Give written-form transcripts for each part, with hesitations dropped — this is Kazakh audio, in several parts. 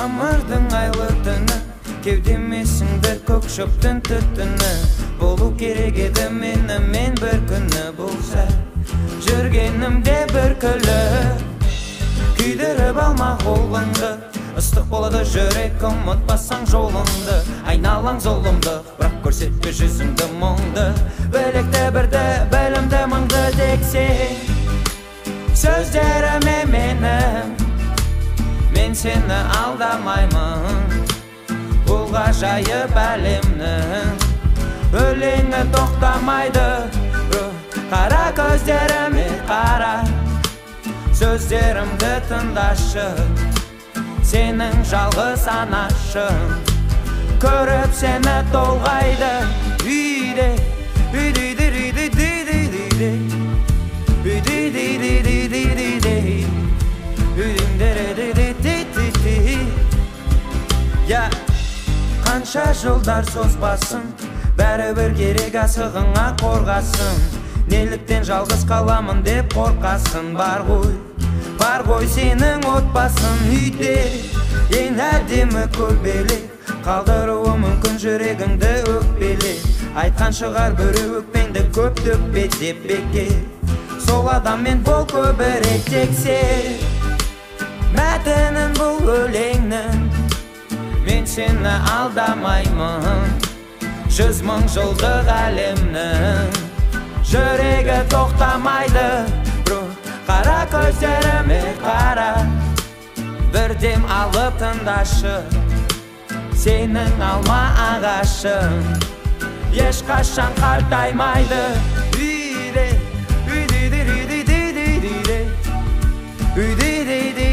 Мамырдың айлы түні, кеудемесіңді көк шөптің түтіні. Болу керек еді мен бір күні болса, жүргенімде бір күлі. Күйдіріп алма қолыңды, ыстық болады жүрек, ұмытпасаң жолыңды. Айналаң зұлымды, бірақ көрсетпе жүзіңді мұңды. Білекті бірді, білімді мұңды тексең. Сөздеріме менің, мен сені алдамаймын. Бұл ғажайып әлемнің өлеңі тоқтамайды. Қара көздеріме қара, сөздерімді тыңдашы. Сенің жалғыз анашың, көріп сені толғайды. Үйде, үйде, үйде, үйде, үйде, қанша жылдар созбасын, бәрібір керек асығыңа қорғасын. Неліктен жалғыз қаламын деп қорқасын. Бар ғой сенің отбасын. Үйде ең әдемі көбелек, қалдыруы мүмкін жүрегіңді өкпелеп. Айтқан шығар біреу өкпеңді көп төкпе деп бекер. Сол адаммен бол көбірек тексер. Мәтінін бұл өлеңнің, мен сені алдамаймын. 100 мың жылдық әлемнің жүрегі тоқтамайды. Қара көздеріме қара, бір дем алып тыңдашы. Сенің алма ағашың ешқашан қартаймайды. Үйде, үйде, үйде, үйде, үйде, үйде, үйде,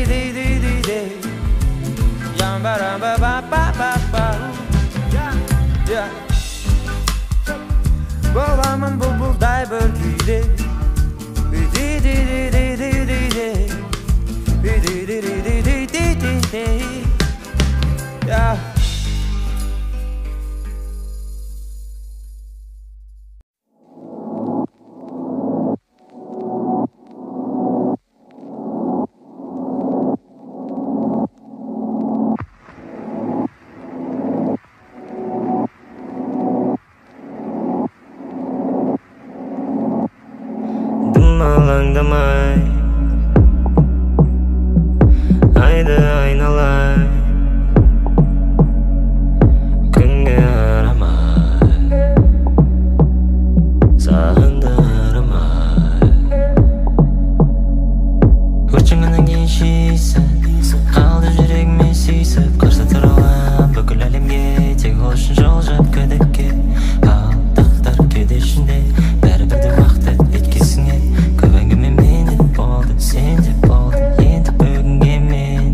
үйде, боламын бұлбұлдай бір күйде. Alаңдамай, айды айналай, күнге арамай, сағындырмай. Өртшіңінің еншісі, алды жүрегіме сүйсіп, қарсы тұралап бүкіл әлемге, тек ол үшін жол күдікке. Ал тақтар кеудешінде, бәрі бірде уақыт еткесіңе. Сен де болды, енді бүгінге мен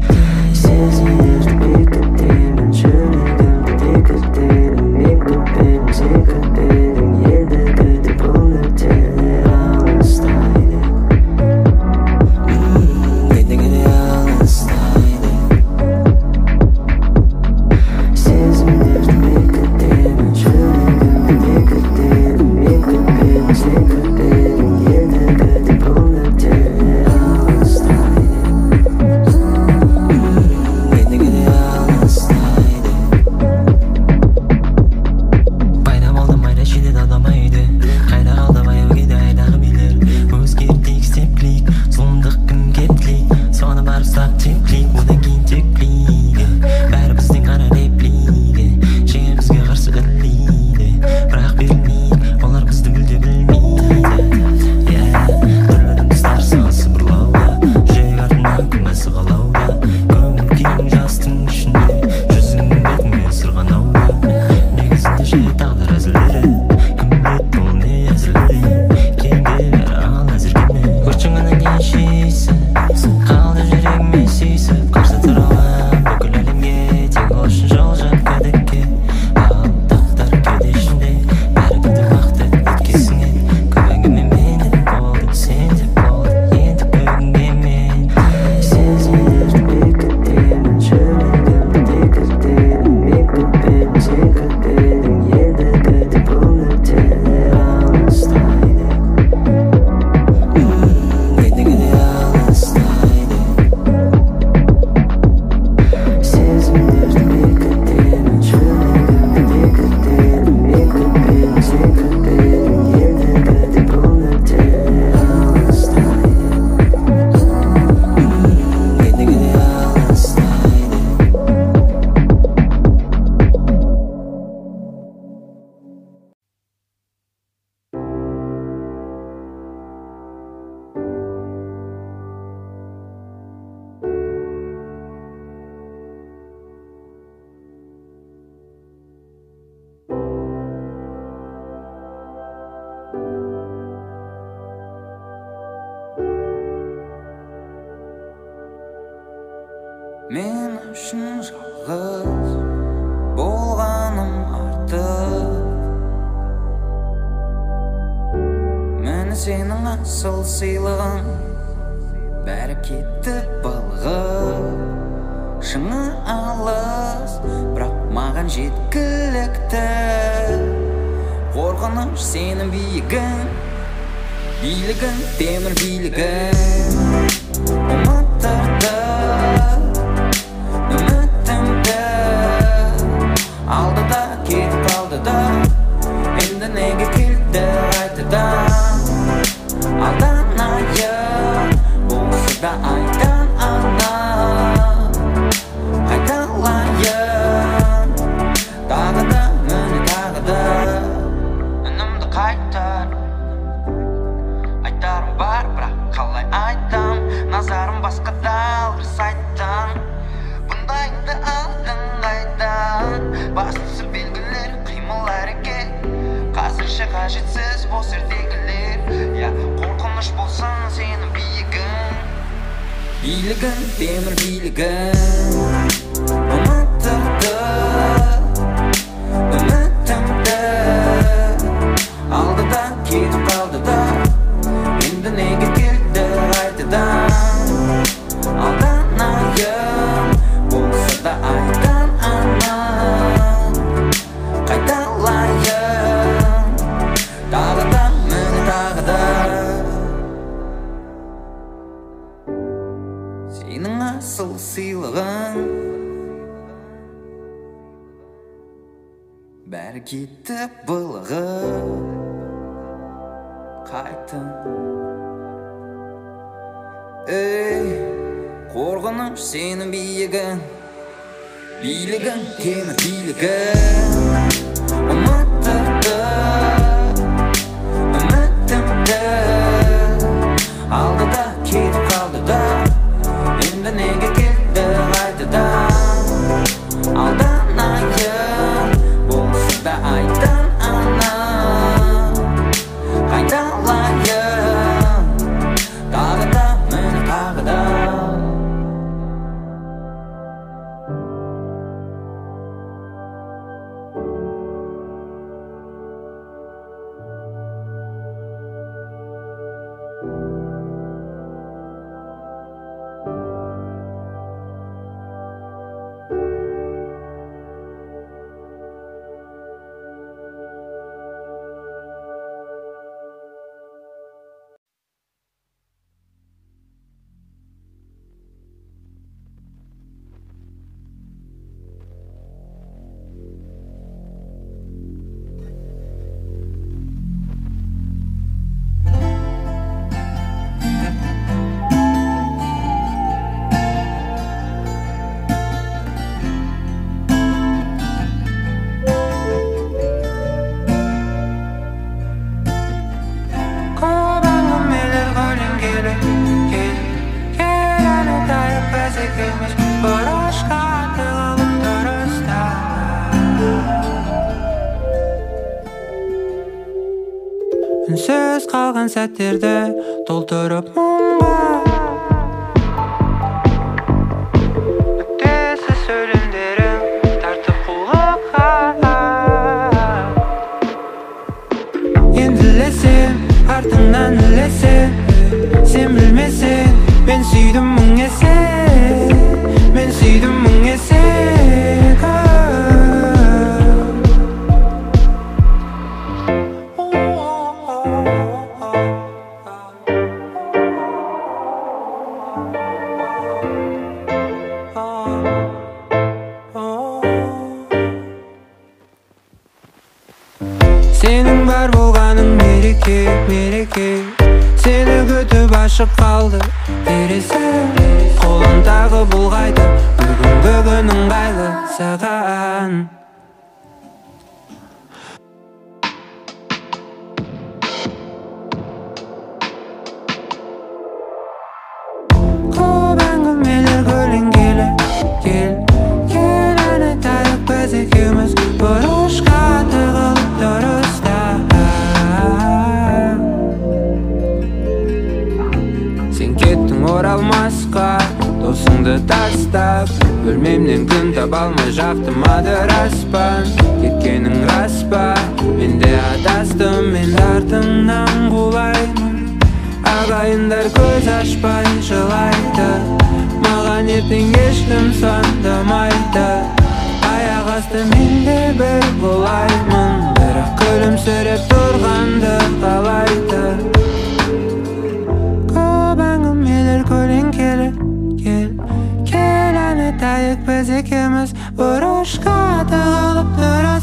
сезімдерді бекітемін, жүрегімді бекітемін. Мен күтпедім, сен күтпедің, енді күтіп бұл нүктелер алыстайды. Кетігіде алыстайды. Сезімдерді бекітемін. Men üçün жалғыз болғаным артық. Мені сенің асыл сыйлығың бәрі кетті былғып. Шыңы алыс, бірақ маған жеткілікті. Қорқыныш сенің биігің, билігің темір билігің. Ұмыттырды үмітімді, алды да кетіп қалды да, енді неге келді қайтадан. Алданайын болса да айдан ана, қайталайын тағы да, міне тағы да. Үнімді қайтар, айтарым бар, бірақ қалай айтам. Назарым басқада алғыр сайттан, бұндайыңды алдың қайдан. Бастысы белгілер, қимыл әрекет, қазірше қажетсіз бос ертегілер. Қорқыныш болсын сенің биігің, билігің темір билігің. Ұмыттырды үмітімді, алды да кетіп қалды да, енді неге келді қайтадан. Алданайын болса да айдан ана, қайталайын тағы да, міне тағы да. Сенің асыл сыйлығың бәрі кетті былығып. Қайтын қорқыныш сенің биігің, билігің темір билігің. Ұмыттырды үмітімді, алды да кетіп қалды да, енді неге келді қайтадан. Алданайын болса да айдан ана, қайталайын тағы да, міне тағы да. Үнсіз қалған сәттерді толтырып мұңға, өтесіз өлеңдерім тартып қулыққа. Енді ілесем, артыңнан ілесем, сен білмесең, мен сүйдім мың есе, мен сүйдім мың есе. Сенің бар болғаның мереке, мереке, сені күтіп ашық қалды терезе. Қолындағы бұлғайды бүгінгі күн ыңғайлы саған. Көп әңгімелер көлеңкелі, кел ән айтайық біз екеуміз бұрышқа тығылып дұрыста. Сен кеттің оралмасқа, досың Işığımdı tastap Bölmemden gün tabalma jaktım adıraspan Ketkenin raspa Mende adastım men артыңнан kulаймын Agayınlar göz açpay жылайды Маған ертең ешкім сандамайды Аяқ асты менде бір болаймын Бірақ күлімсіреп тұрғанды қалайды Көп әңгімелер көлеңкелі Кел әні тайық біз екеуміз Бұрышқа тығылып тұра